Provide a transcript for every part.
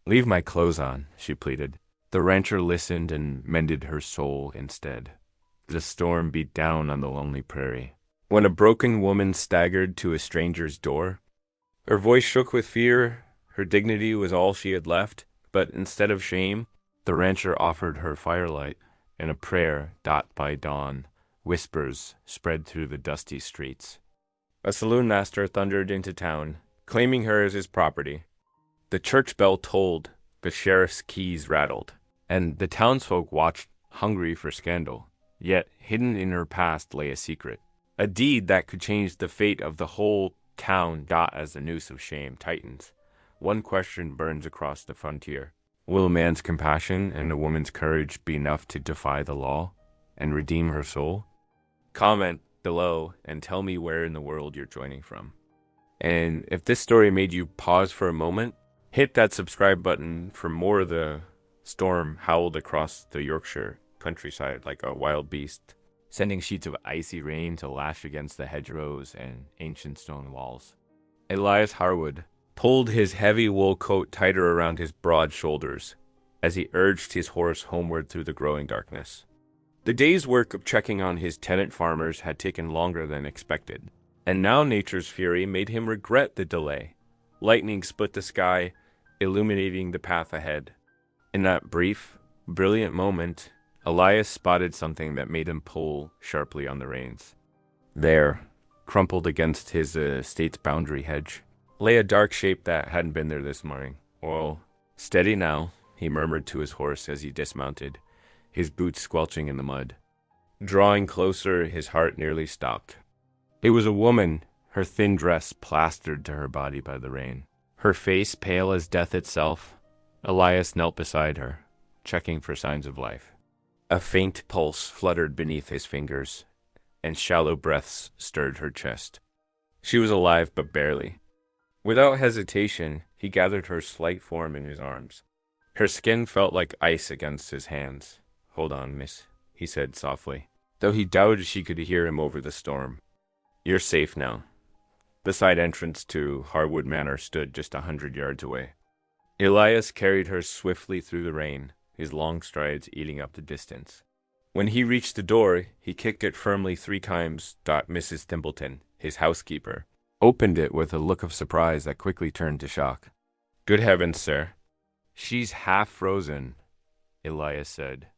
Leave my clothes on, she pleaded. The rancher listened and mended her soul instead. The storm beat down on the lonely prairie. When a broken woman staggered to a stranger's door, her voice shook with fear. Her dignity was all she had left, but instead of shame, the rancher offered her firelight and a prayer dot by dawn. Whispers spread through the dusty streets. A saloon master thundered into town, claiming her as his property. The church bell tolled, the sheriff's keys rattled, and the townsfolk watched, hungry for scandal. Yet hidden in her past lay a secret, a deed that could change the fate of the whole town. As the noose of shame tightens, one question burns across the frontier. Will a man's compassion and a woman's courage be enough to defy the law and redeem her soul? Comment below and tell me where in the world you're joining from. And if this story made you pause for a moment, hit that subscribe button for more of the storm howled across the Yorkshire countryside like a wild beast, sending sheets of icy rain to lash against the hedgerows and ancient stone walls. Elias Harwood pulled his heavy wool coat tighter around his broad shoulders as he urged his horse homeward through the growing darkness. The day's work of checking on his tenant farmers had taken longer than expected, and now nature's fury made him regret the delay. Lightning split the sky, illuminating the path ahead. In that brief, brilliant moment, Elias spotted something that made him pull sharply on the reins. There, crumpled against his estate's boundary hedge, lay a dark shape that hadn't been there this morning. "Whoa, steady now," he murmured to his horse as he dismounted, his boots squelching in the mud. Drawing closer, his heart nearly stopped. It was a woman, her thin dress plastered to her body by the rain. Her face pale as death itself. Elias knelt beside her, checking for signs of life. A faint pulse fluttered beneath his fingers, and shallow breaths stirred her chest. She was alive, but barely. Without hesitation, he gathered her slight form in his arms. Her skin felt like ice against his hands. "Hold on, miss," he said softly, though he doubted she could hear him over the storm. "You're safe now." The side entrance to Harwood Manor stood just 100 yards away. Elias carried her swiftly through the rain, his long strides eating up the distance. When he reached the door, he kicked it firmly 3 times. Mrs. Thimbleton, his housekeeper, opened it with a look of surprise that quickly turned to shock. "Good heavens, sir." "She's half frozen," Elias said,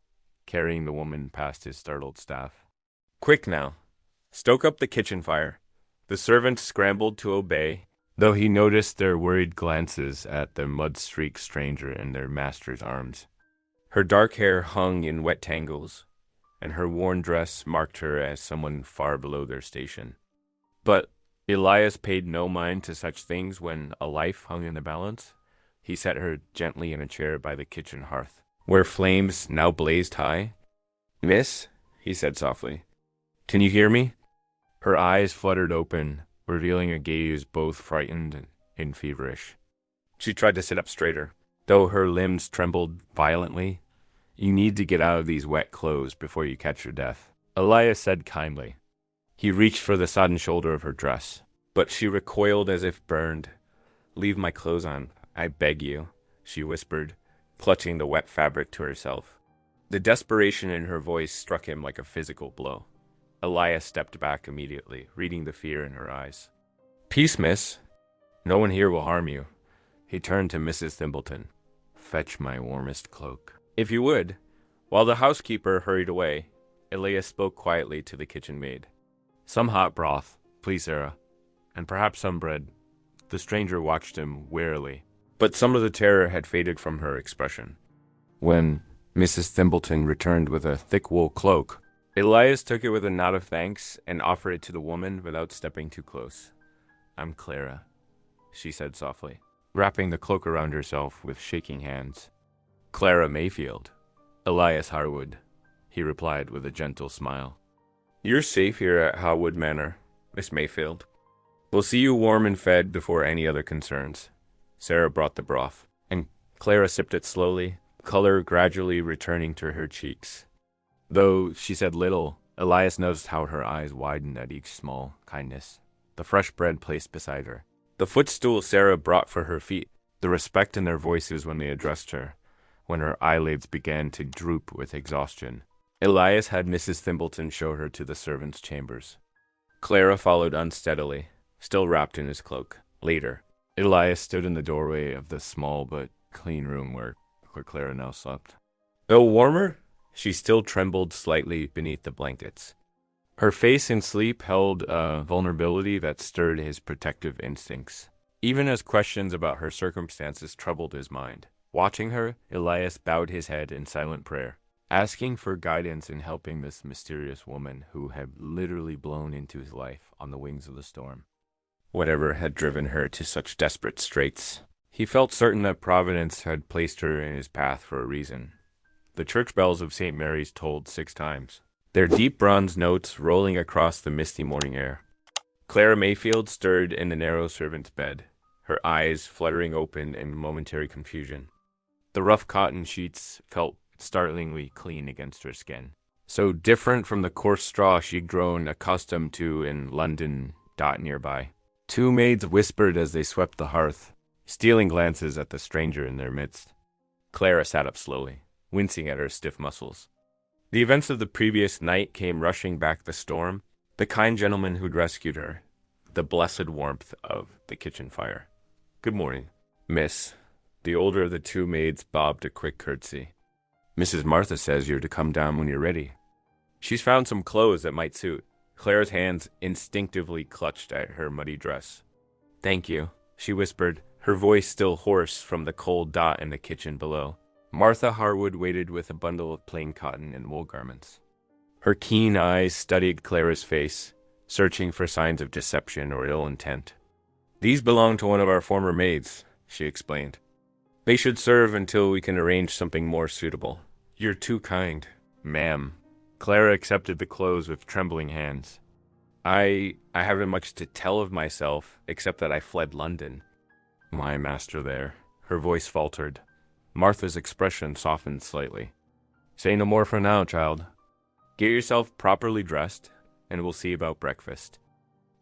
carrying the woman past his startled staff. "Quick now, stoke up the kitchen fire." The servants scrambled to obey, though he noticed their worried glances at the mud-streaked stranger in their master's arms. Her dark hair hung in wet tangles, and her worn dress marked her as someone far below their station. But Elias paid no mind to such things when a life hung in the balance. He set her gently in a chair by the kitchen hearth, where flames now blazed high. "Miss," he said softly, "can you hear me?" Her eyes fluttered open, revealing a gaze both frightened and feverish. She tried to sit up straighter, though her limbs trembled violently. "You need to get out of these wet clothes before you catch your death," Elias said kindly. He reached for the sodden shoulder of her dress, but she recoiled as if burned. "Leave my clothes on, I beg you," she whispered, clutching the wet fabric to herself. The desperation in her voice struck him like a physical blow. Elias stepped back immediately, reading the fear in her eyes. "Peace, miss. No one here will harm you." He turned to Mrs. Thimbleton. "Fetch my warmest cloak, if you would." While the housekeeper hurried away, Elias spoke quietly to the kitchen maid. "Some hot broth, please, Sarah, and perhaps some bread." The stranger watched him warily, but some of the terror had faded from her expression. When Mrs. Thimbleton returned with a thick wool cloak, Elias took it with a nod of thanks and offered it to the woman without stepping too close. "I'm Clara," she said softly, wrapping the cloak around herself with shaking hands. "Clara Mayfield. Elias Harwood," he replied with a gentle smile. "You're safe here at Harwood Manor, Miss Mayfield. We'll see you warm and fed before any other concerns." Sarah brought the broth, and Clara sipped it slowly, color gradually returning to her cheeks. Though she said little, Elias noticed how her eyes widened at each small kindness. The fresh bread placed beside her, the footstool Sarah brought for her feet, the respect in their voices when they addressed her, when her eyelids began to droop with exhaustion. Elias had Mrs. Thimbleton show her to the servants' chambers. Clara followed unsteadily, still wrapped in his cloak. Later, Elias stood in the doorway of the small but clean room where Clara now slept. Though warmer, she still trembled slightly beneath the blankets. Her face in sleep held a vulnerability that stirred his protective instincts, even as questions about her circumstances troubled his mind. Watching her, Elias bowed his head in silent prayer, asking for guidance in helping this mysterious woman who had literally blown into his life on the wings of the storm. Whatever had driven her to such desperate straits, he felt certain that Providence had placed her in his path for a reason. The church bells of St. Mary's tolled 6 times, their deep bronze notes rolling across the misty morning air. Clara Mayfield stirred in the narrow servant's bed, her eyes fluttering open in momentary confusion. The rough cotton sheets felt startlingly clean against her skin, so different from the coarse straw she'd grown accustomed to in London nearby. 2 maids whispered as they swept the hearth, stealing glances at the stranger in their midst. Clara sat up slowly, wincing at her stiff muscles. The events of the previous night came rushing back the storm, the kind gentleman who'd rescued her, the blessed warmth of the kitchen fire. "Good morning, miss." The older of the 2 maids bobbed a quick curtsy. "Mrs. Martha says you're to come down when you're ready. She's found some clothes that might suit." Clara's hands instinctively clutched at her muddy dress. "Thank you," she whispered, her voice still hoarse from the cold dot in the kitchen below. Martha Harwood waited with a bundle of plain cotton and wool garments. Her keen eyes studied Clara's face, searching for signs of deception or ill intent. "These belong to one of our former maids," she explained. "They should serve until we can arrange something more suitable." "You're too kind, ma'am." Clara accepted the clothes with trembling hands. I haven't much to tell of myself, except that I fled London. My master there." Her voice faltered. Martha's expression softened slightly. "Say no more for now, child. Get yourself properly dressed, and we'll see about breakfast."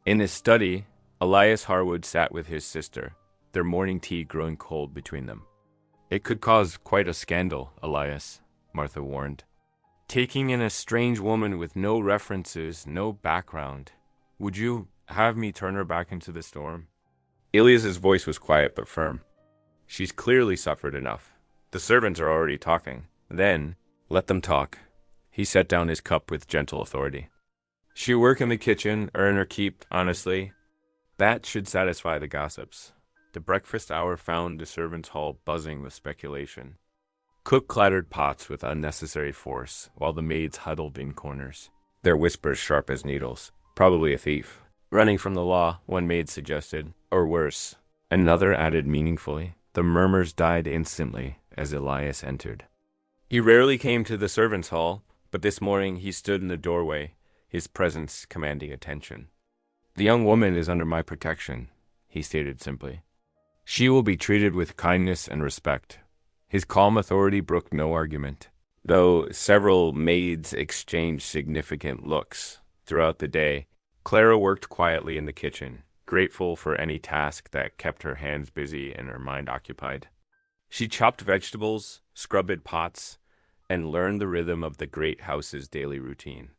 In his study, Elias Harwood sat with his sister, their morning tea growing cold between them. "It could cause quite a scandal, Elias," Martha warned. "Taking in a strange woman with no references, no background. Would you have me turn her back into the storm?" Elias's voice was quiet but firm. "She's clearly suffered enough. The servants are already talking. Then, let them talk." He set down his cup with gentle authority. "She'll work in the kitchen, earn her keep, honestly. That should satisfy the gossips." The breakfast hour found the servants' hall buzzing with speculation. Cook clattered pots with unnecessary force, while the maids huddled in corners, their whispers sharp as needles. "Probably a thief. Running from the law," one maid suggested. "Or worse," another added meaningfully. The murmurs died instantly as Elias entered. He rarely came to the servants' hall, but this morning he stood in the doorway, his presence commanding attention. "The young woman is under my protection," he stated simply. "She will be treated with kindness and respect." His calm authority brooked no argument, though several maids exchanged significant looks. Throughout the day, Clara worked quietly in the kitchen, grateful for any task that kept her hands busy and her mind occupied. She chopped vegetables, scrubbed pots, and learned the rhythm of the great house's daily routine.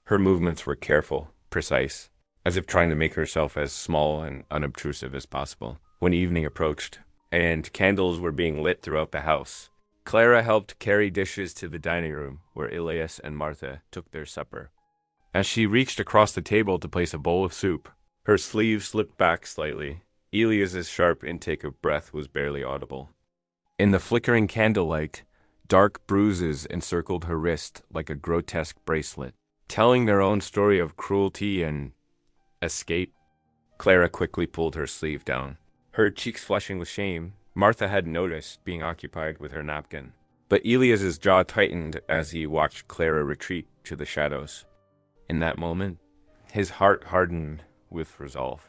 Her movements were careful, precise, as if trying to make herself as small and unobtrusive as possible. When evening approached, and candles were being lit throughout the house, Clara helped carry dishes to the dining room, where Elias and Martha took their supper. As she reached across the table to place a bowl of soup, her sleeve slipped back slightly. Elias's sharp intake of breath was barely audible. In the flickering candlelight, dark bruises encircled her wrist like a grotesque bracelet, telling their own story of cruelty and escape. Clara quickly pulled her sleeve down, her cheeks flushing with shame. Martha had noticed, being occupied with her napkin. But Elias's jaw tightened as he watched Clara retreat to the shadows. In that moment, his heart hardened with resolve.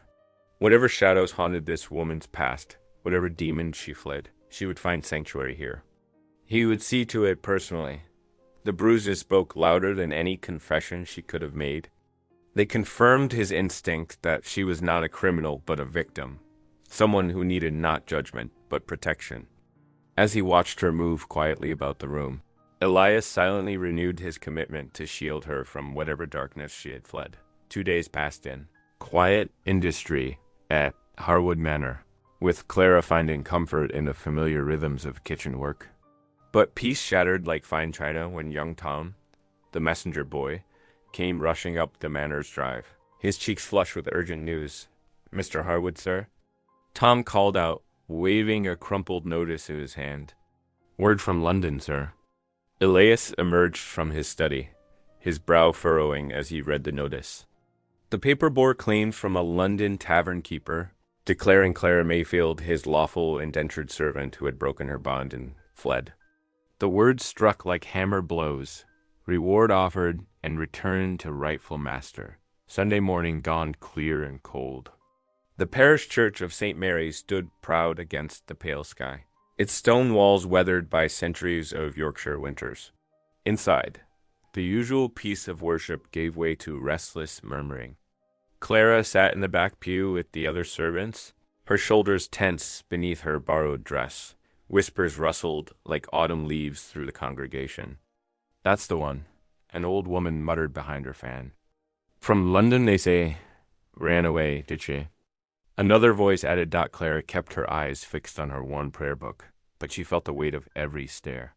Whatever shadows haunted this woman's past, whatever demons she fled, she would find sanctuary here. He would see to it personally. The bruises spoke louder than any confession she could have made. They confirmed his instinct that she was not a criminal but a victim, someone who needed not judgment, but protection. As he watched her move quietly about the room, Elias silently renewed his commitment to shield her from whatever darkness she had fled. 2 days passed in quiet industry at Harwood Manor, with Clara finding comfort in the familiar rhythms of kitchen work. But peace shattered like fine china when young Tom, the messenger boy, came rushing up the manor's drive, his cheeks flushed with urgent news. "Mr. Harwood, sir?" Tom called out, waving a crumpled notice in his hand. "Word from London, sir." Elias emerged from his study, his brow furrowing as he read the notice. The paper bore claims from a London tavern keeper, declaring Clara Mayfield his lawful indentured servant who had broken her bond and fled. The words struck like hammer blows. Reward offered and return to rightful master. Sunday morning dawned clear and cold. The parish church of St. Mary's stood proud against the pale sky, its stone walls weathered by centuries of Yorkshire winters. Inside, the usual peace of worship gave way to restless murmuring. Clara sat in the back pew with the other servants, her shoulders tense beneath her borrowed dress. Whispers rustled like autumn leaves through the congregation. "That's the one," an old woman muttered behind her fan. "From London, they say. Ran away, did she?" Another voice added. Clara kept her eyes fixed on her worn prayer book, but she felt the weight of every stare.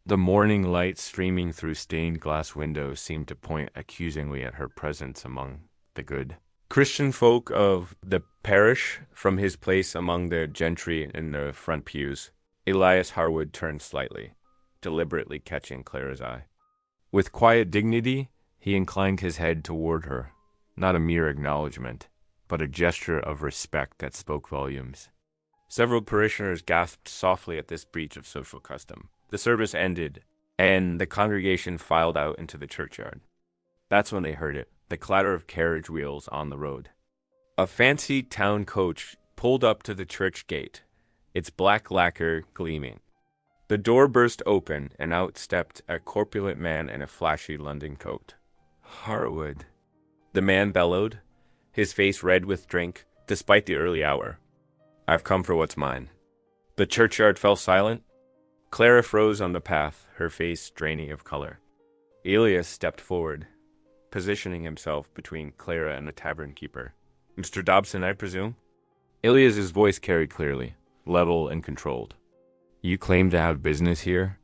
The morning light streaming through stained glass windows seemed to point accusingly at her presence among the good Christian folk of the parish. From his place among the gentry in the front pews, Elias Harwood turned slightly, deliberately catching Clara's eye. With quiet dignity, he inclined his head toward her, not a mere acknowledgement, but a gesture of respect that spoke volumes. Several parishioners gasped softly at this breach of social custom. The service ended, and the congregation filed out into the churchyard. That's when they heard it, the clatter of carriage wheels on the road. A fancy town coach pulled up to the church gate, its black lacquer gleaming. The door burst open, and out stepped a corpulent man in a flashy London coat. "Harwood," the man bellowed, his face red with drink, despite the early hour. "I've come for what's mine." The churchyard fell silent. Clara froze on the path, her face draining of color. Elias stepped forward, positioning himself between Clara and the tavern keeper. "Mr. Dobson, I presume?" Elias's voice carried clearly, level and controlled. "You claim to have business here?"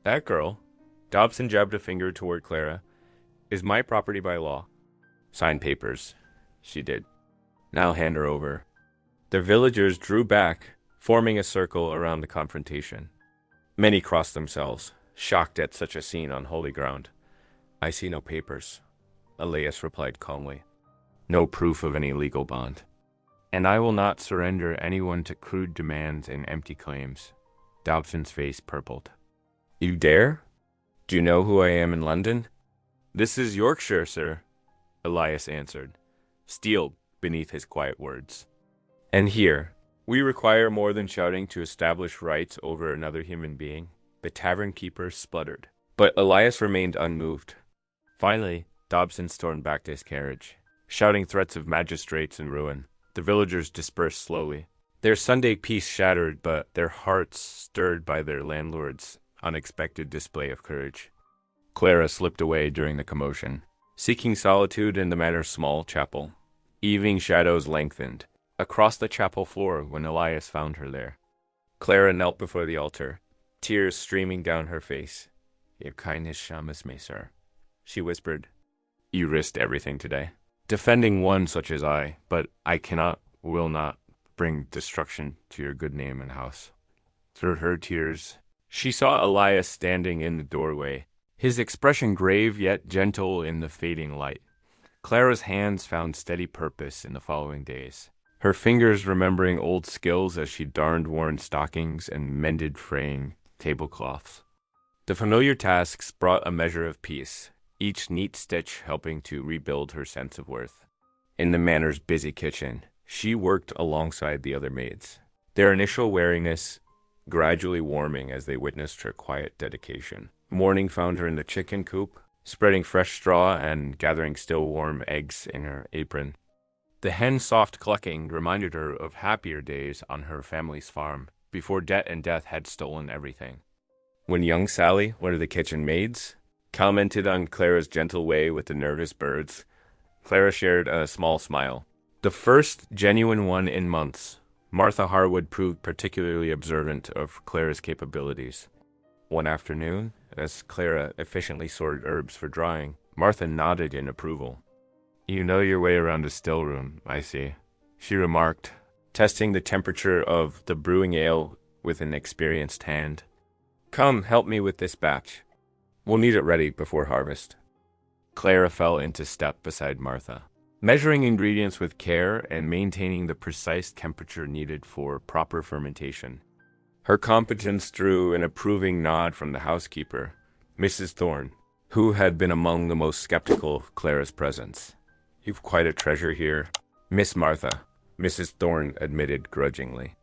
"That girl," Dobson jabbed a finger toward Clara, "is my property by law." "Sign papers." She did. "Now hand her over." The villagers drew back, forming a circle around the confrontation. Many crossed themselves, shocked at such a scene on holy ground. "I see no papers," Elias replied calmly. "No proof of any legal bond. And I will not surrender anyone to crude demands and empty claims." Dobson's face purpled. "You dare? Do you know who I am in London?" "This is Yorkshire, sir," Elias answered, steeled beneath his quiet words. "And here, we require more than shouting to establish rights over another human being," the tavern keeper spluttered. But Elias remained unmoved. Finally, Dobson stormed back to his carriage, shouting threats of magistrates and ruin. The villagers dispersed slowly, their Sunday peace shattered, but their hearts stirred by their landlord's unexpected display of courage. Clara slipped away during the commotion, seeking solitude in the manor's small chapel. Evening shadows lengthened across the chapel floor when Elias found her there. Clara knelt before the altar, tears streaming down her face. "Your kindness shames me, sir," she whispered. "You risked everything today, defending one such as I, but I cannot, will not, bring destruction to your good name and house." Through her tears, she saw Elias standing in the doorway, his expression grave yet gentle in the fading light. Clara's hands found steady purpose in the following days, her fingers remembering old skills as she darned worn stockings and mended fraying tablecloths. The familiar tasks brought a measure of peace, each neat stitch helping to rebuild her sense of worth. In the manor's busy kitchen, she worked alongside the other maids, their initial wariness gradually warming as they witnessed her quiet dedication. Morning found her in the chicken coop, spreading fresh straw and gathering still warm eggs in her apron. The hen's soft clucking reminded her of happier days on her family's farm, before debt and death had stolen everything. When young Sally, one of the kitchen maids, commented on Clara's gentle way with the nervous birds, Clara shared a small smile. The first genuine one in months, Martha Harwood proved particularly observant of Clara's capabilities. One afternoon, as Clara efficiently sorted herbs for drying, Martha nodded in approval. "You know your way around a still room, I see," she remarked, testing the temperature of the brewing ale with an experienced hand. "Come, help me with this batch. We'll need it ready before harvest." Clara fell into step beside Martha, measuring ingredients with care and maintaining the precise temperature needed for proper fermentation. Her competence drew an approving nod from the housekeeper, Mrs. Thorne, who had been among the most skeptical of Clara's presence. "You've quite a treasure here, Miss Martha," Mrs. Thorne admitted grudgingly.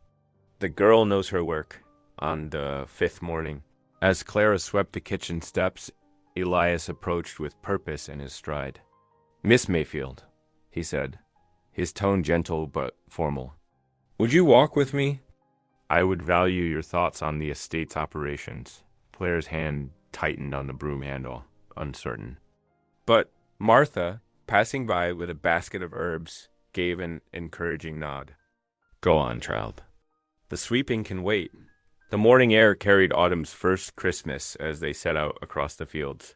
"The girl knows her work." On the fifth morning, as Clara swept the kitchen steps, Elias approached with purpose in his stride. "Miss Mayfield," he said, his tone gentle but formal, "would you walk with me? I would value your thoughts on the estate's operations." Clara's hand tightened on the broom handle, uncertain. But Martha, passing by with a basket of herbs, gave an encouraging nod. "Go on, child. The sweeping can wait." The morning air carried autumn's first Christmas as they set out across the fields.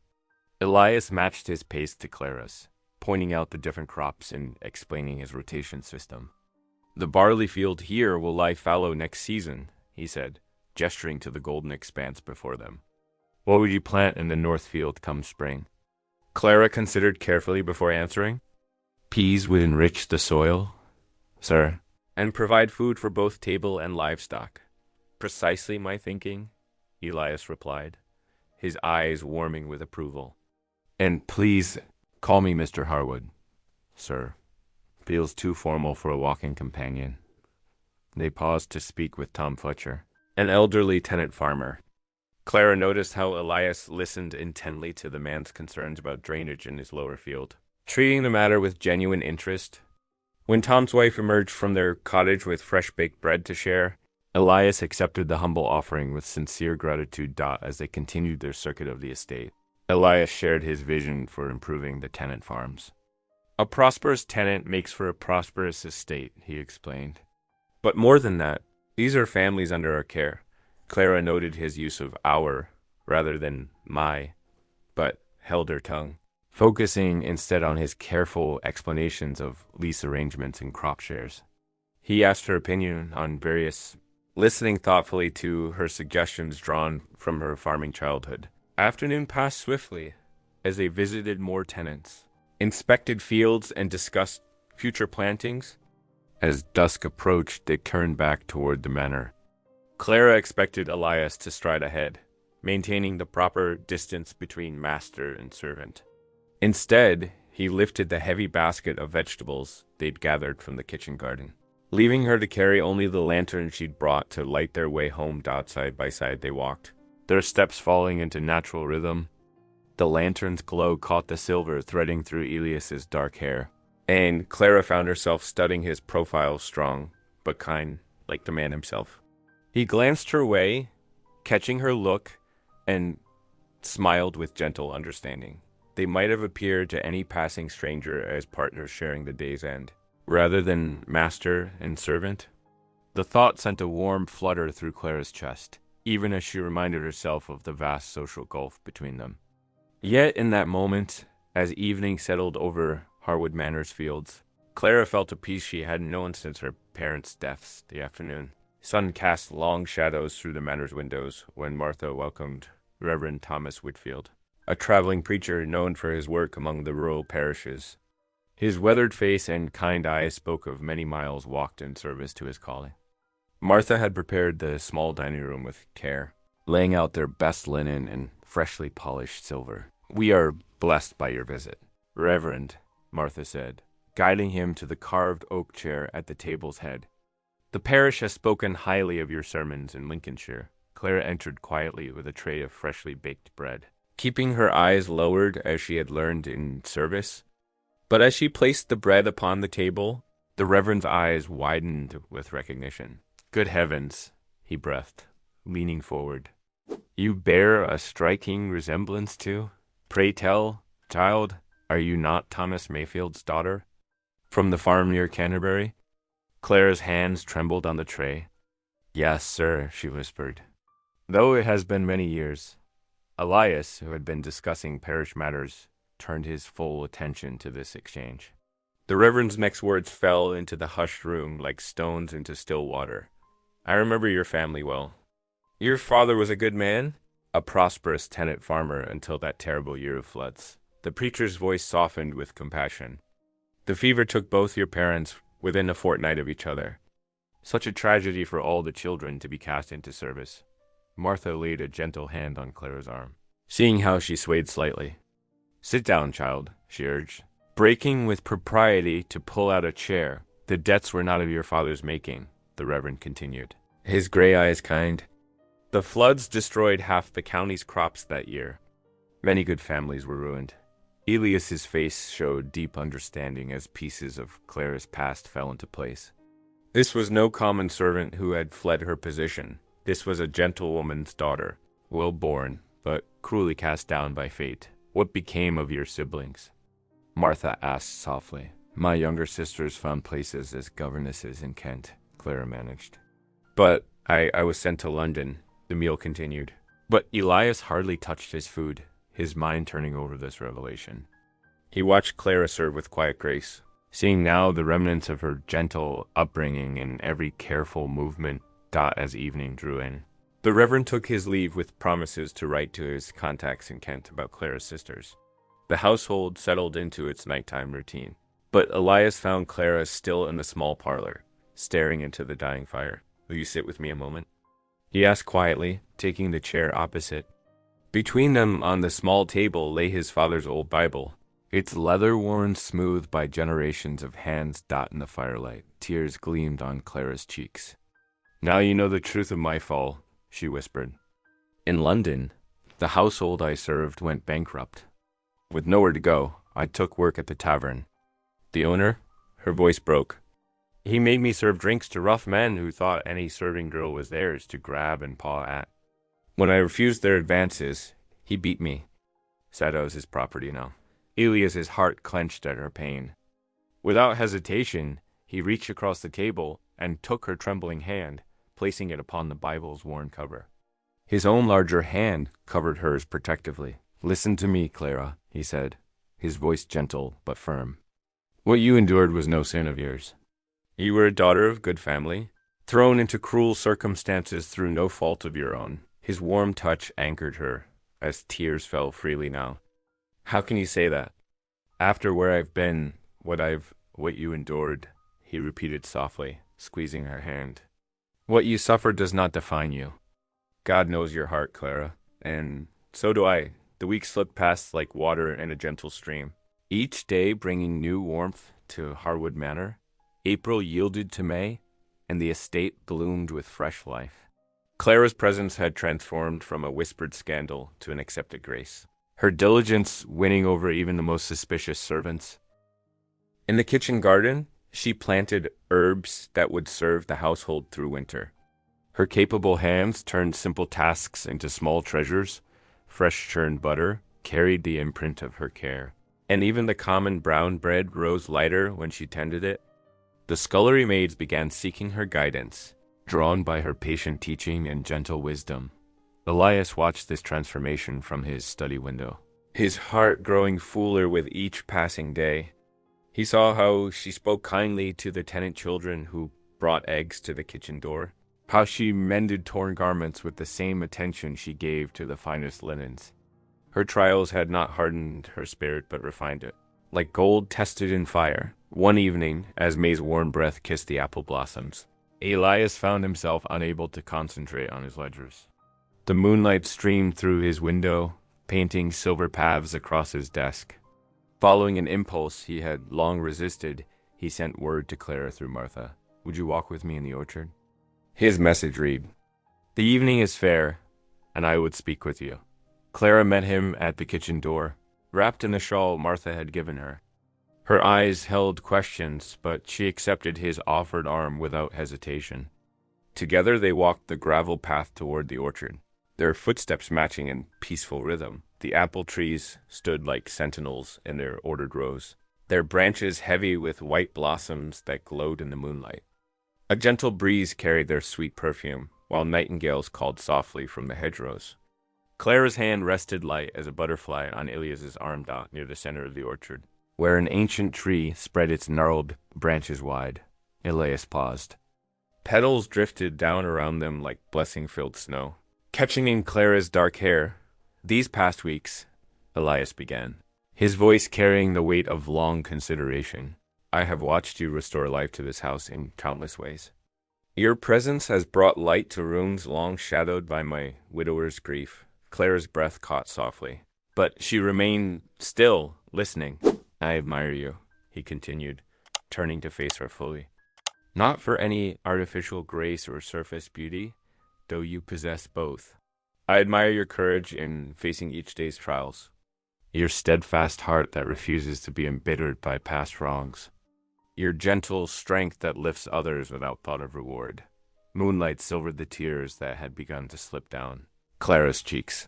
Elias matched his pace to Clara's, pointing out the different crops and explaining his rotation system. "The barley field here will lie fallow next season," he said, gesturing to the golden expanse before them. "What would you plant in the north field come spring?" Clara considered carefully before answering. "Peas would enrich the soil, sir, and provide food for both table and livestock." "Precisely my thinking," Elias replied, his eyes warming with approval. "And please call me Mr. Harwood, sir. Feels too formal for a walking companion." They paused to speak with Tom Fletcher, an elderly tenant farmer. Clara noticed how Elias listened intently to the man's concerns about drainage in his lower field, treating the matter with genuine interest. When Tom's wife emerged from their cottage with fresh-baked bread to share, Elias accepted the humble offering with sincere gratitude as they continued their circuit of the estate. Elias shared his vision for improving the tenant farms. "A prosperous tenant makes for a prosperous estate," he explained. "But more than that, these are families under our care." Clara noted his use of "our" rather than "my," but held her tongue, focusing instead on his careful explanations of lease arrangements and crop shares. He asked her opinion on various, listening thoughtfully to her suggestions drawn from her farming childhood. Afternoon passed swiftly as they visited more tenants, inspected fields, and discussed future plantings. As dusk approached, they turned back toward the manor. Clara expected Elias to stride ahead, maintaining the proper distance between master and servant. Instead, he lifted the heavy basket of vegetables they'd gathered from the kitchen garden, leaving her to carry only the lantern she'd brought to light their way home. Side by side they walked, their steps falling into natural rhythm. The lantern's glow caught the silver threading through Elias's dark hair, and Clara found herself studying his profile, strong but kind, like the man himself. He glanced her way, catching her look, and smiled with gentle understanding. They might have appeared to any passing stranger as partners sharing the day's end, rather than master and servant. The thought sent a warm flutter through Clara's chest, even as she reminded herself of the vast social gulf between them. Yet in that moment, as evening settled over Harwood Manor's fields, Clara felt a peace she hadn't known since her parents' deaths the afternoon. Sun cast long shadows through the manor's windows when Martha welcomed Reverend Thomas Whitfield, a traveling preacher known for his work among the rural parishes. His weathered face and kind eyes spoke of many miles walked in service to his calling. Martha had prepared the small dining room with care, laying out their best linen and freshly polished silver. "We are blessed by your visit, Reverend," Martha said, guiding him to the carved oak chair at the table's head. "The parish has spoken highly of your sermons in Lincolnshire." Clara entered quietly with a tray of freshly baked bread, keeping her eyes lowered as she had learned in service. But as she placed the bread upon the table, The Reverend's eyes widened with recognition. Good heavens, he breathed, leaning forward. You bear a striking resemblance to? Pray tell, child, are you not Thomas Mayfield's daughter? From the farm near Canterbury? Clara's hands trembled on the tray. Yes, sir, she whispered. Though it has been many years. Elias, who had been discussing parish matters, turned his full attention to this exchange. The Reverend's next words fell into the hushed room like stones into still water. I remember your family well. Your father was a good man? A prosperous tenant farmer until that terrible year of floods. The preacher's voice softened with compassion. The fever took both your parents within a fortnight of each other. Such a tragedy for all the children to be cast into service. Martha laid a gentle hand on Clara's arm, seeing how she swayed slightly. Sit down, child, she urged. Breaking with propriety to pull out a chair. The debts were not of your father's making, the Reverend continued, his gray eyes kind. The floods destroyed half the county's crops that year. Many good families were ruined. Elias's face showed deep understanding as pieces of Clara's past fell into place. This was no common servant who had fled her position. This was a gentlewoman's daughter, well born, but cruelly cast down by fate. What became of your siblings? Martha asked softly. My younger sisters found places as governesses in Kent, Clara managed. But I was sent to London, the meal continued. But Elias hardly touched his food, his mind turning over this revelation. He watched Clara serve with quiet grace, seeing now the remnants of her gentle upbringing in every careful movement as evening drew in. The Reverend took his leave with promises to write to his contacts in Kent about Clara's sisters. The household settled into its nighttime routine, but Elias found Clara still in the small parlor, staring into the dying fire. Will you sit with me a moment? He asked quietly, taking the chair opposite. Between them on the small table lay his father's old Bible, its leather worn smooth by generations of hands in the firelight. Tears gleamed on Clara's cheeks. Now you know the truth of my fall, she whispered. In London, the household I served went bankrupt. With nowhere to go, I took work at the tavern. The owner? Her voice broke. He made me serve drinks to rough men who thought any serving girl was theirs to grab and paw at. When I refused their advances, he beat me. Said I was his property now. Elias's heart clenched at her pain. Without hesitation, he reached across the table and took her trembling hand, placing it upon the Bible's worn cover. His own larger hand covered hers protectively. Listen to me, Clara, he said, his voice gentle but firm. What you endured was no sin of yours. You were a daughter of good family, thrown into cruel circumstances through no fault of your own. His warm touch anchored her, as tears fell freely now. How can you say that? After where I've been, what you endured, he repeated softly, squeezing her hand. What you suffered does not define you. God knows your heart, Clara, and so do I. The weeks slipped past like water in a gentle stream, each day bringing new warmth to Harwood Manor. April yielded to May, and the estate bloomed with fresh life. Clara's presence had transformed from a whispered scandal to an accepted grace, her diligence winning over even the most suspicious servants. In the kitchen garden, she planted herbs that would serve the household through winter. Her capable hands turned simple tasks into small treasures. Fresh churned butter carried the imprint of her care, and even the common brown bread rose lighter when she tended it. The scullery maids began seeking her guidance, drawn by her patient teaching and gentle wisdom. Elias watched this transformation from his study window, his heart growing fuller with each passing day. He saw how she spoke kindly to the tenant children who brought eggs to the kitchen door, how she mended torn garments with the same attention she gave to the finest linens. Her trials had not hardened her spirit but refined it. Like gold tested in fire, one evening, as May's warm breath kissed the apple blossoms, Elias found himself unable to concentrate on his ledgers. The moonlight streamed through his window, painting silver paths across his desk. Following an impulse he had long resisted, he sent word to Clara through Martha. Would you walk with me in the orchard? His message read, The evening is fair, and I would speak with you. Clara met him at the kitchen door, wrapped in the shawl Martha had given her. Her eyes held questions, but she accepted his offered arm without hesitation. Together they walked the gravel path toward the orchard, their footsteps matching in peaceful rhythm. The apple trees stood like sentinels in their ordered rows, their branches heavy with white blossoms that glowed in the moonlight. A gentle breeze carried their sweet perfume, while nightingales called softly from the hedgerows. Clara's hand rested light as a butterfly on Ilias's arm dot near the center of the orchard, where an ancient tree spread its gnarled branches wide. Ilias paused. Petals drifted down around them like blessing-filled snow. Catching in Clara's dark hair, "These past weeks," Elias began, his voice carrying the weight of long consideration, "I have watched you restore life to this house in countless ways. Your presence has brought light to rooms long shadowed by my widower's grief." Clara's breath caught softly, but she remained still, listening. "I admire you," he continued, turning to face her fully. "Not for any artificial grace or surface beauty, though you possess both. I admire your courage in facing each day's trials, your steadfast heart that refuses to be embittered by past wrongs, your gentle strength that lifts others without thought of reward." Moonlight silvered the tears that had begun to slip down Clara's cheeks.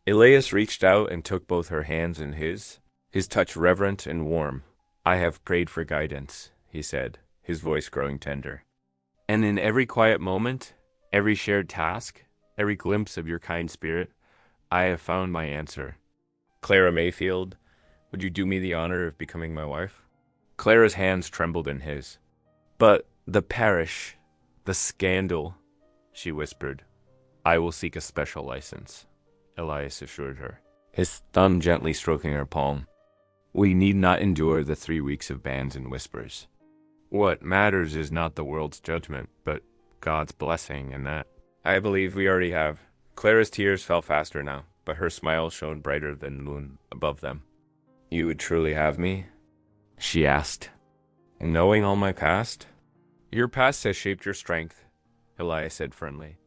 Elias reached out and took both her hands in his touch reverent and warm. "I have prayed for guidance," he said, his voice growing tender. "And in every quiet moment, every shared task, every glimpse of your kind spirit, I have found my answer. Clara Mayfield, would you do me the honor of becoming my wife?" Clara's hands trembled in his. "But the parish, the scandal," she whispered. "I will seek a special license," Elias assured her, his thumb gently stroking her palm. "We need not endure the 3 weeks of bans and whispers. What matters is not the world's judgment, but God's blessing, and that I believe we already have." Clara's tears fell faster now, but her smile shone brighter than the moon above them. "You would truly have me?" she asked. "Knowing all my past?" "Your past has shaped your strength," Elias said firmly.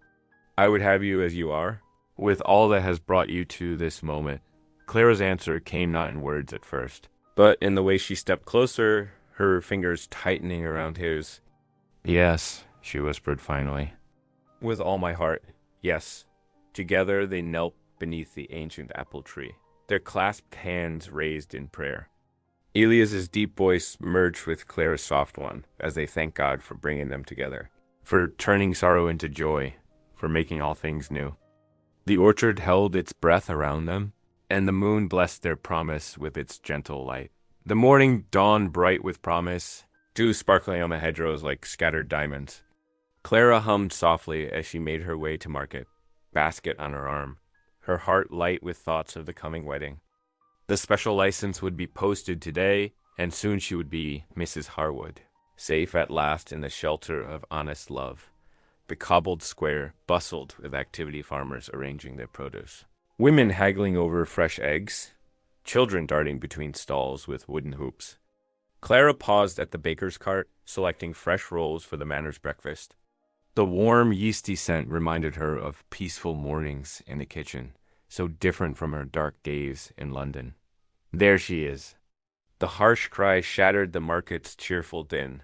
"I would have you as you are, with all that has brought you to this moment." Clara's answer came not in words at first, but in the way she stepped closer, her fingers tightening around his. "Yes," she whispered finally. "With all my heart, yes." Together they knelt beneath the ancient apple tree, their clasped hands raised in prayer. Elias's deep voice merged with Clara's soft one as they thanked God for bringing them together, for turning sorrow into joy, for making all things new. The orchard held its breath around them, and the moon blessed their promise with its gentle light. The morning dawned bright with promise, dew sparkling on the hedgerows like scattered diamonds. Clara hummed softly as she made her way to market, basket on her arm, her heart light with thoughts of the coming wedding. The special license would be posted today, and soon she would be Mrs. Harwood, safe at last in the shelter of honest love. The cobbled square bustled with activity farmers arranging their produce, women haggling over fresh eggs, children darting between stalls with wooden hoops. Clara paused at the baker's cart, selecting fresh rolls for the manor's breakfast. The warm, yeasty scent reminded her of peaceful mornings in the kitchen, so different from her dark days in London. There she is. The harsh cry shattered the market's cheerful din.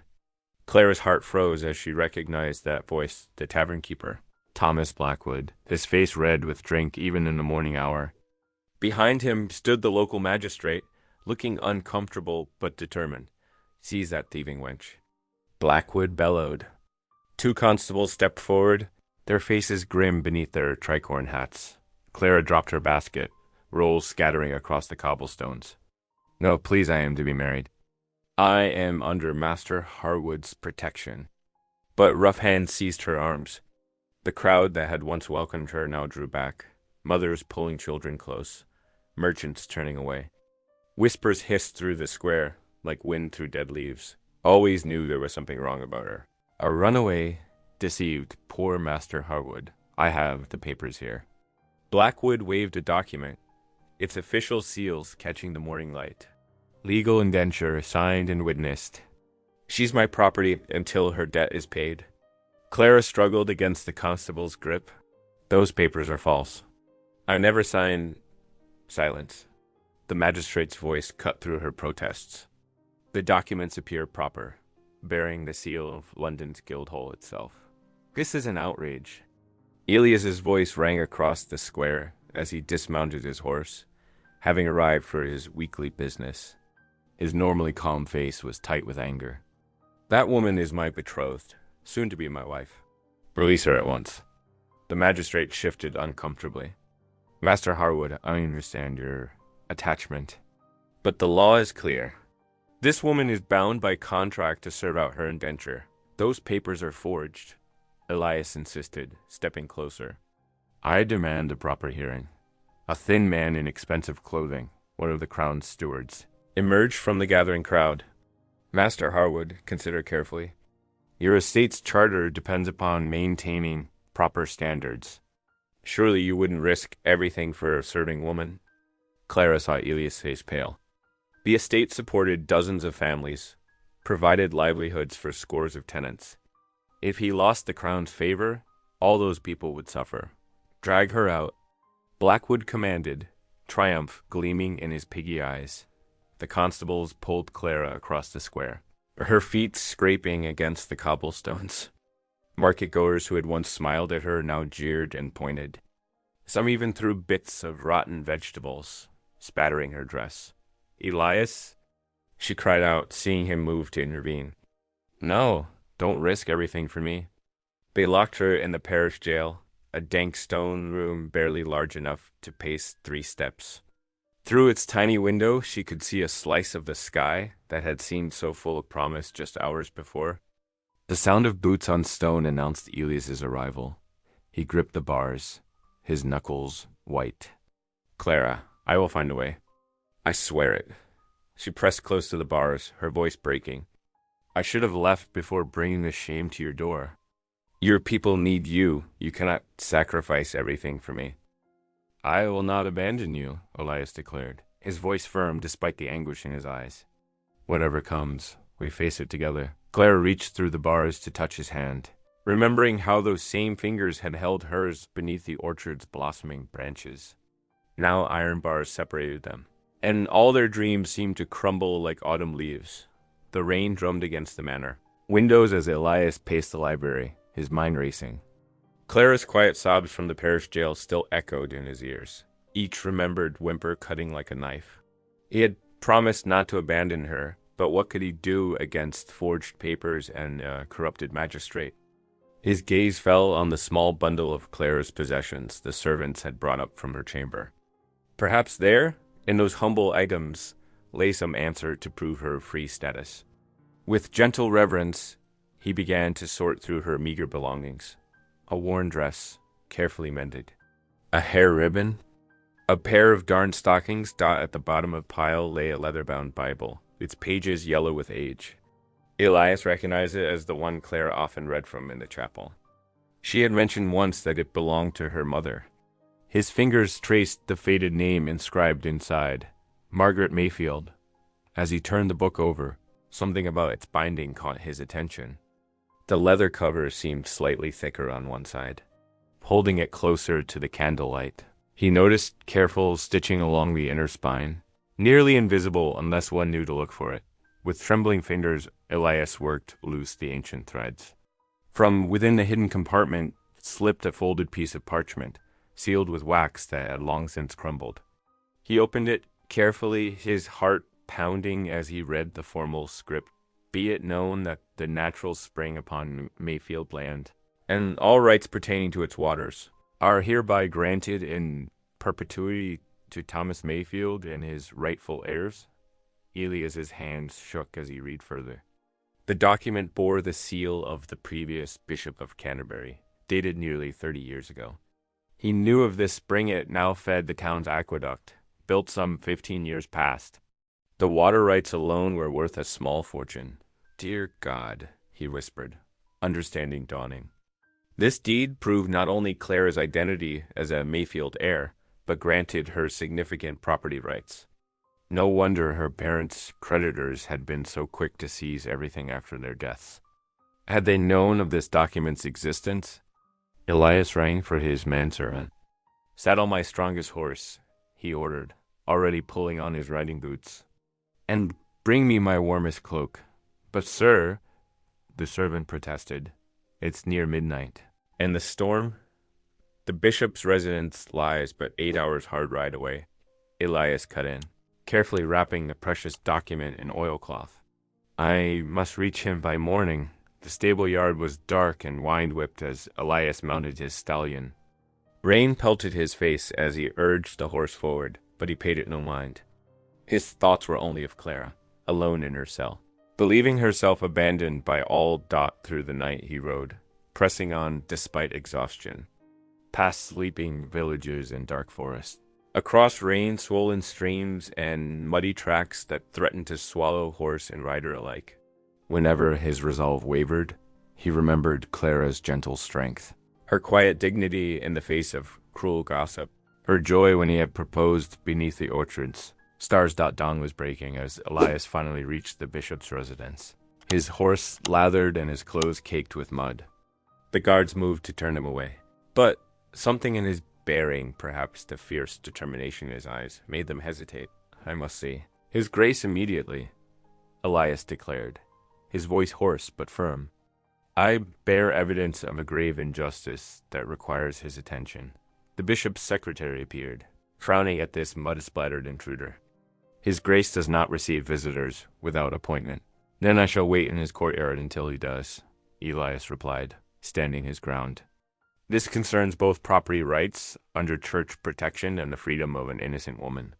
Clara's heart froze as she recognized that voice, the tavern keeper, Thomas Blackwood, his face red with drink even in the morning hour. Behind him stood the local magistrate, looking uncomfortable but determined. "Seize that thieving wench." Blackwood bellowed. 2 constables stepped forward, their faces grim beneath their tricorn hats. Clara dropped her basket, rolls scattering across the cobblestones. "No, please, I am to be married. I am under Master Harwood's protection." But rough hands seized her arms. The crowd that had once welcomed her now drew back, mothers pulling children close, merchants turning away. Whispers hissed through the square, like wind through dead leaves. Always knew there was something wrong about her. A runaway deceived poor Master Harwood. I have the papers here. Blackwood waved a document, its official seals catching the morning light. Legal indenture signed and witnessed. "She's my property until her debt is paid." Clara struggled against the constable's grip. "Those papers are false. I never signed..." Silence. The magistrate's voice cut through her protests. The documents appear proper, bearing the seal of London's Guildhall itself. This is an outrage. Elias's voice rang across the square as he dismounted his horse, having arrived for his weekly business. His normally calm face was tight with anger. That woman is my betrothed, soon to be my wife. Release her at once. The magistrate shifted uncomfortably. Master Harwood, I understand your attachment, but the law is clear. This woman is bound by contract to serve out her indenture. Those papers are forged, Elias insisted, stepping closer. I demand a proper hearing. A thin man in expensive clothing, one of the crown's stewards, emerged from the gathering crowd. Master Harwood, consider carefully. Your estate's charter depends upon maintaining proper standards. Surely you wouldn't risk everything for a serving woman? Clara saw Elias' face pale. The estate supported dozens of families, provided livelihoods for scores of tenants. If he lost the crown's favor, all those people would suffer. Drag her out. Blackwood commanded, triumph gleaming in his piggy eyes. The constables pulled Clara across the square, her feet scraping against the cobblestones. Market-goers who had once smiled at her now jeered and pointed. Some even threw bits of rotten vegetables, spattering her dress. Elias? She cried out, seeing him move to intervene. No, don't risk everything for me. They locked her in the parish jail, a dank stone room barely large enough to pace 3 steps. Through its tiny window, she could see a slice of the sky that had seemed so full of promise just hours before. The sound of boots on stone announced Elias's arrival. He gripped the bars, his knuckles white. Clara, I will find a way. I swear it. She pressed close to the bars, her voice breaking. I should have left before bringing this shame to your door. Your people need you. You cannot sacrifice everything for me. I will not abandon you, Elias declared, his voice firm despite the anguish in his eyes. Whatever comes, we face it together. Clara reached through the bars to touch his hand, remembering how those same fingers had held hers beneath the orchard's blossoming branches. Now iron bars separated them, and all their dreams seemed to crumble like autumn leaves. The rain drummed against the manor windows as Elias paced the library, his mind racing. Clara's quiet sobs from the parish jail still echoed in his ears, each remembered whimper cutting like a knife. He had promised not to abandon her, but what could he do against forged papers and a corrupted magistrate? His gaze fell on the small bundle of Clara's possessions the servants had brought up from her chamber. Perhaps there, in those humble items, lay some answer to prove her free status. With gentle reverence, he began to sort through her meager belongings. A worn dress, carefully mended. A hair ribbon. A pair of darned stockings. At the bottom of the pile lay a leather-bound Bible, its pages yellow with age. Elias recognized it as the one Clara often read from in the chapel. She had mentioned once that it belonged to her mother. His fingers traced the faded name inscribed inside, Margaret Mayfield. As he turned the book over, something about its binding caught his attention. The leather cover seemed slightly thicker on one side. Holding it closer to the candlelight, he noticed careful stitching along the inner spine, nearly invisible unless one knew to look for it. With trembling fingers, Elias worked loose the ancient threads. From within the hidden compartment slipped a folded piece of parchment, sealed with wax that had long since crumbled. He opened it carefully, his heart pounding as he read the formal script. Be it known that the natural spring upon Mayfield land, and all rights pertaining to its waters, are hereby granted in perpetuity to Thomas Mayfield and his rightful heirs. Elias's hands shook as he read further. The document bore the seal of the previous Bishop of Canterbury, dated nearly 30 years ago. He knew of this spring. It now fed the town's aqueduct, built some 15 years past. The water rights alone were worth a small fortune. Dear God, he whispered, understanding dawning. This deed proved not only Clara's identity as a Mayfield heir, but granted her significant property rights. No wonder her parents' creditors had been so quick to seize everything after their deaths. Had they known of this document's existence? Elias rang for his manservant. Saddle my strongest horse, he ordered, already pulling on his riding boots. And Bring me my warmest cloak. But sir, the servant protested, it's near midnight. And the storm? The bishop's residence lies but 8 hours hard ride away. Elias cut in, carefully wrapping the precious document in oilcloth. I must reach him by morning. The stable yard was dark and wind-whipped as Elias mounted his stallion. Rain pelted his face as he urged the horse forward, but he paid it no mind. His thoughts were only of Clara, alone in her cell. Believing herself abandoned by all Dot through the night he rode, pressing on despite exhaustion, past sleeping villages and dark forests, across rain-swollen streams and muddy tracks that threatened to swallow horse and rider alike. Whenever his resolve wavered, he remembered Clara's gentle strength, her quiet dignity in the face of cruel gossip, her joy when he had proposed beneath the orchards. Stars. Dawn was breaking as Elias finally reached the bishop's residence, his horse lathered and his clothes caked with mud. The guards moved to turn him away, but something in his bearing, perhaps the fierce determination in his eyes, made them hesitate. I must see his grace immediately, Elias declared, his voice hoarse but firm. I bear evidence of a grave injustice that requires his attention. The bishop's secretary appeared, frowning at this mud-splattered intruder. His grace does not receive visitors without appointment. Then I shall wait in his courtyard until he does, Elias replied, standing his ground. This concerns both property rights under church protection and the freedom of an innocent woman.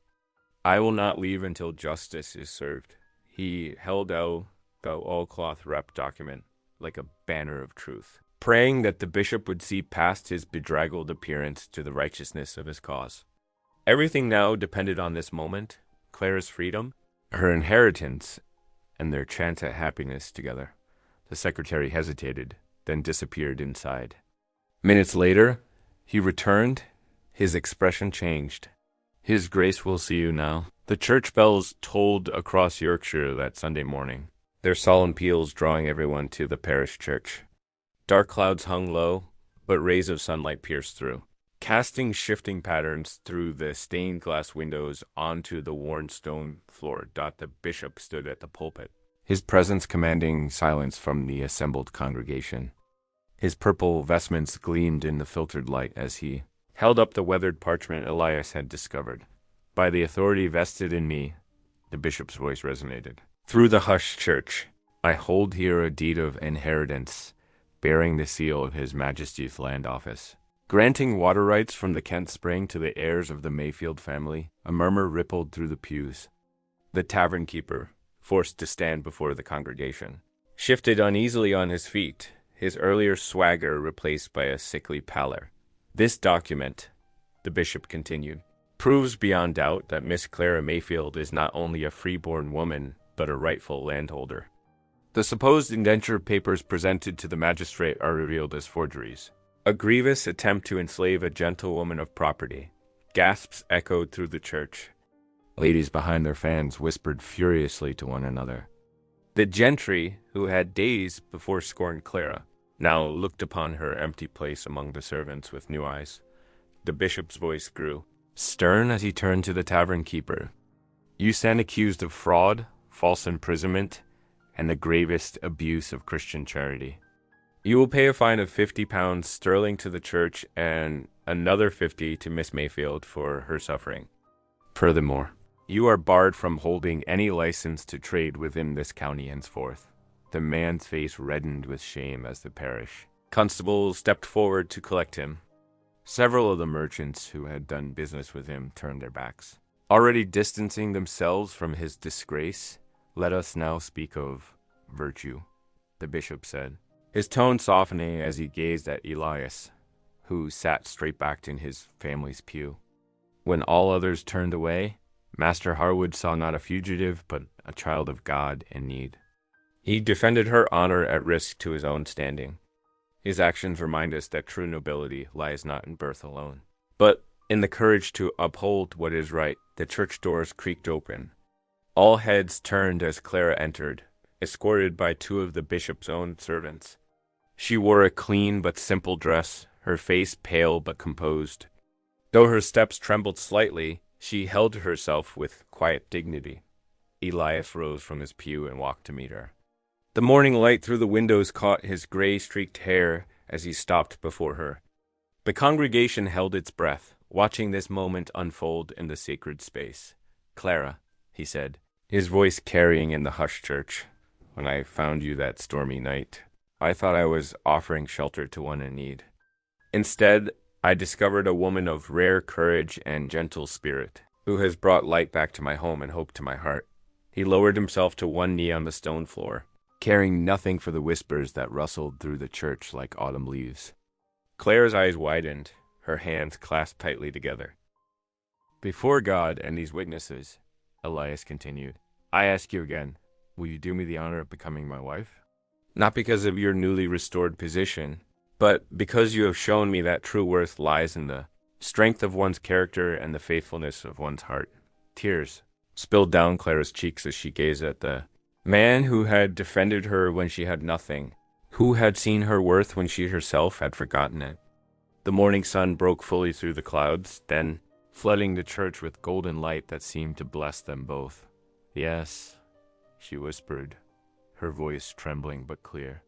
I will not leave until justice is served. He held out the all-cloth wrapped document like a banner of truth, praying that the bishop would see past his bedraggled appearance to the righteousness of his cause. Everything now depended on this moment, Clara's freedom, her inheritance, and their chance at happiness together. The secretary hesitated, then disappeared inside. Minutes later, he returned. His expression changed. His grace will see you now. The church bells tolled across Yorkshire that Sunday morning, their solemn peals drawing everyone to the parish church. Dark clouds hung low, but rays of sunlight pierced through, casting shifting patterns through the stained glass windows onto the worn stone floor. The bishop stood at the pulpit, his presence commanding silence from the assembled congregation. His purple vestments gleamed in the filtered light as he held up the weathered parchment Elias had discovered. By the authority vested in me, the bishop's voice resonated through the hushed church, I hold here a deed of inheritance, bearing the seal of His Majesty's Land Office, granting water rights from the Kent Spring to the heirs of the Mayfield family. A murmur rippled through the pews. The tavern keeper, forced to stand before the congregation, shifted uneasily on his feet, his earlier swagger replaced by a sickly pallor. This document, the bishop continued, proves beyond doubt that Miss Clara Mayfield is not only a freeborn woman, but a rightful landholder. The supposed indenture papers presented to the magistrate are revealed as forgeries. A grievous attempt to enslave a gentlewoman of property. Gasps echoed through the church. Ladies behind their fans whispered furiously to one another. The gentry, who had days before scorned Clara, now looked upon her empty place among the servants with new eyes. The bishop's voice grew, stern as he turned to the tavern keeper. You stand accused of fraud, false imprisonment, and the gravest abuse of Christian charity. You will pay a fine of £50 sterling to the church and another 50 to Miss Mayfield for her suffering. Furthermore, you are barred from holding any license to trade within this county henceforth. The man's face reddened with shame as the parish constable stepped forward to collect him. Several of the merchants who had done business with him turned their backs. Already distancing themselves from his disgrace, let us now speak of virtue, the bishop said, his tone softening as he gazed at Elias, who sat straight-backed in his family's pew. When all others turned away, Master Harwood saw not a fugitive, but a child of God in need. He defended her honor at risk to his own standing. His actions remind us that true nobility lies not in birth alone, but in the courage to uphold what is right. The church doors creaked open. All heads turned as Clara entered, escorted by two of the bishop's own servants. She wore a clean but simple dress, her face pale but composed. Though her steps trembled slightly, she held herself with quiet dignity. Elias rose from his pew and walked to meet her. The morning light through the windows caught his gray-streaked hair as he stopped before her. The congregation held its breath, watching this moment unfold in the sacred space. "Clara," he said, his voice carrying in the hushed church, "when I found you that stormy night, I thought I was offering shelter to one in need. Instead, I discovered a woman of rare courage and gentle spirit, who has brought light back to my home and hope to my heart." He lowered himself to one knee on the stone floor, caring nothing for the whispers that rustled through the church like autumn leaves. Clara's eyes widened, her hands clasped tightly together. "Before God and these witnesses," Elias continued, "I ask you again, will you do me the honor of becoming my wife? Not because of your newly restored position, but because you have shown me that true worth lies in the strength of one's character and the faithfulness of one's heart." Tears spilled down Clara's cheeks as she gazed at the man who had defended her when she had nothing, who had seen her worth when she herself had forgotten it. The morning sun broke fully through the clouds, then flooding the church with golden light that seemed to bless them both. "Yes," she whispered, her voice trembling but clear.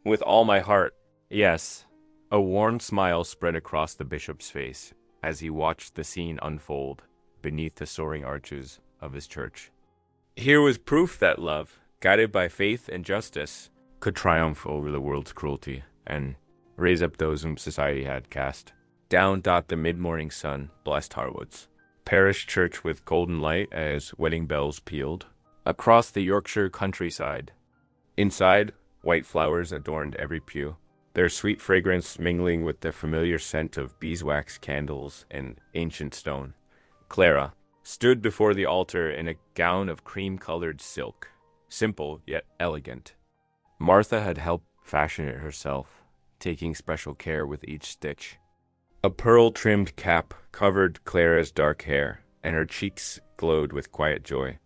"With all my heart, yes." A warm smile spread across the bishop's face as he watched the scene unfold beneath the soaring arches of his church. Here was proof that love, guided by faith and justice, could triumph over the world's cruelty and raise up those whom society had cast. Down dot the mid-morning sun blessed Harwood's parish church with golden light as wedding bells pealed across the Yorkshire countryside. Inside, white flowers adorned every pew, their sweet fragrance mingling with the familiar scent of beeswax candles and ancient stone. Clara stood before the altar in a gown of cream-colored silk, simple yet elegant. Martha had helped fashion it herself, taking special care with each stitch. A pearl-trimmed cap covered Clara's dark hair, and her cheeks glowed with quiet joy.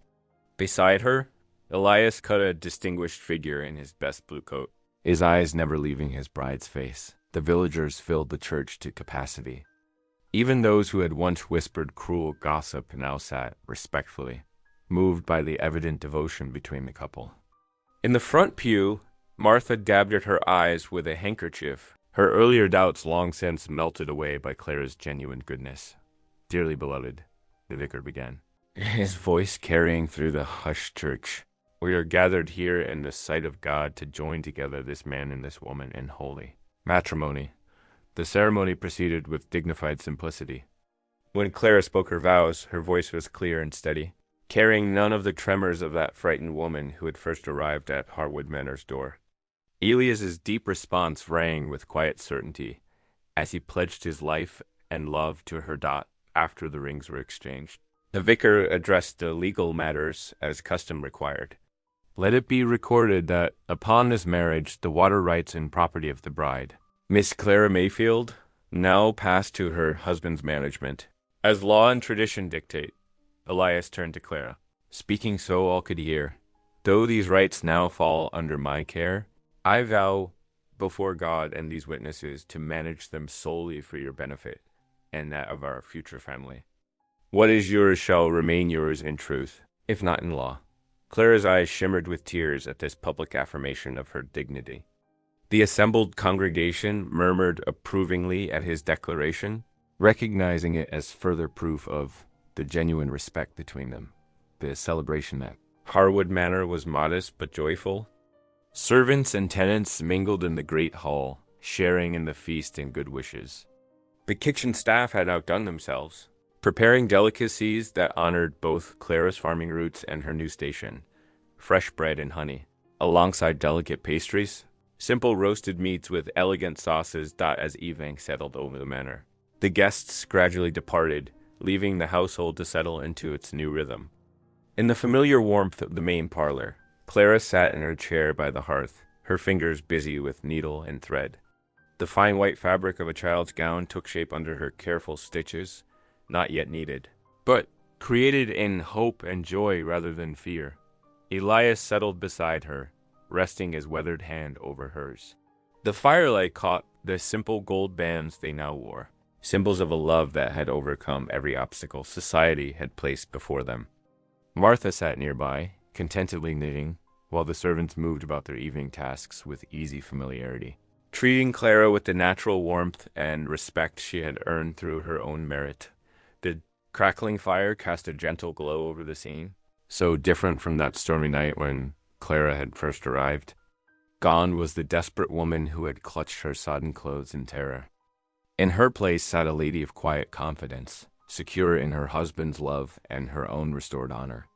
Beside her, Elias cut a distinguished figure in his best blue coat, his eyes never leaving his bride's face. The villagers filled the church to capacity. Even those who had once whispered cruel gossip now sat respectfully, moved by the evident devotion between the couple. In the front pew, Martha dabbed at her eyes with a handkerchief, her earlier doubts long since melted away by Clara's genuine goodness. "Dearly beloved," the vicar began, his voice carrying through the hushed church, "we are gathered here in the sight of God to join together this man and this woman in holy matrimony." The ceremony proceeded with dignified simplicity. When Clara spoke her vows, her voice was clear and steady, carrying none of the tremors of that frightened woman who had first arrived at Harwood Manor's door. Elias's deep response rang with quiet certainty as he pledged his life and love to her dot after the rings were exchanged. The vicar addressed the legal matters as custom required. "Let it be recorded that upon this marriage the water rights and property of the bride, Miss Clara Mayfield, now pass to her husband's management, as law and tradition dictate." Elias turned to Clara, speaking so all could hear. "Though these rights now fall under my care, I vow before God and these witnesses to manage them solely for your benefit and that of our future family. What is yours shall remain yours in truth, if not in law." Clara's eyes shimmered with tears at this public affirmation of her dignity. The assembled congregation murmured approvingly at his declaration, recognizing it as further proof of the genuine respect between them. The celebration at Harwood Manor was modest but joyful. Servants and tenants mingled in the great hall, sharing in the feast and good wishes. The kitchen staff had outdone themselves, preparing delicacies that honored both Clara's farming roots and her new station, fresh bread and honey, alongside delicate pastries. Simple roasted meats with elegant sauces dot as evening settled over the manor. The guests gradually departed, leaving the household to settle into its new rhythm. In the familiar warmth of the main parlor, Clara sat in her chair by the hearth, her fingers busy with needle and thread. The fine white fabric of a child's gown took shape under her careful stitches, not yet needed, but created in hope and joy rather than fear. Elias settled beside her, resting his weathered hand over hers. The firelight caught the simple gold bands they now wore, symbols of a love that had overcome every obstacle society had placed before them. Martha sat nearby, contentedly knitting, while the servants moved about their evening tasks with easy familiarity, treating Clara with the natural warmth and respect she had earned through her own merit. The crackling fire cast a gentle glow over the scene, so different from that stormy night when Clara had first arrived. Gone was the desperate woman who had clutched her sodden clothes in terror. In her place sat a lady of quiet confidence, secure in her husband's love and her own restored honor.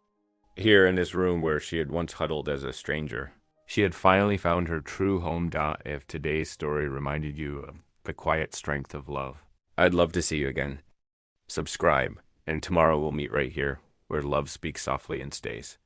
Here in this room where she had once huddled as a stranger, she had finally found her true home. If today's story reminded you of the quiet strength of love, I'd love to see you again. Subscribe, and tomorrow we'll meet right here, where love speaks softly and stays.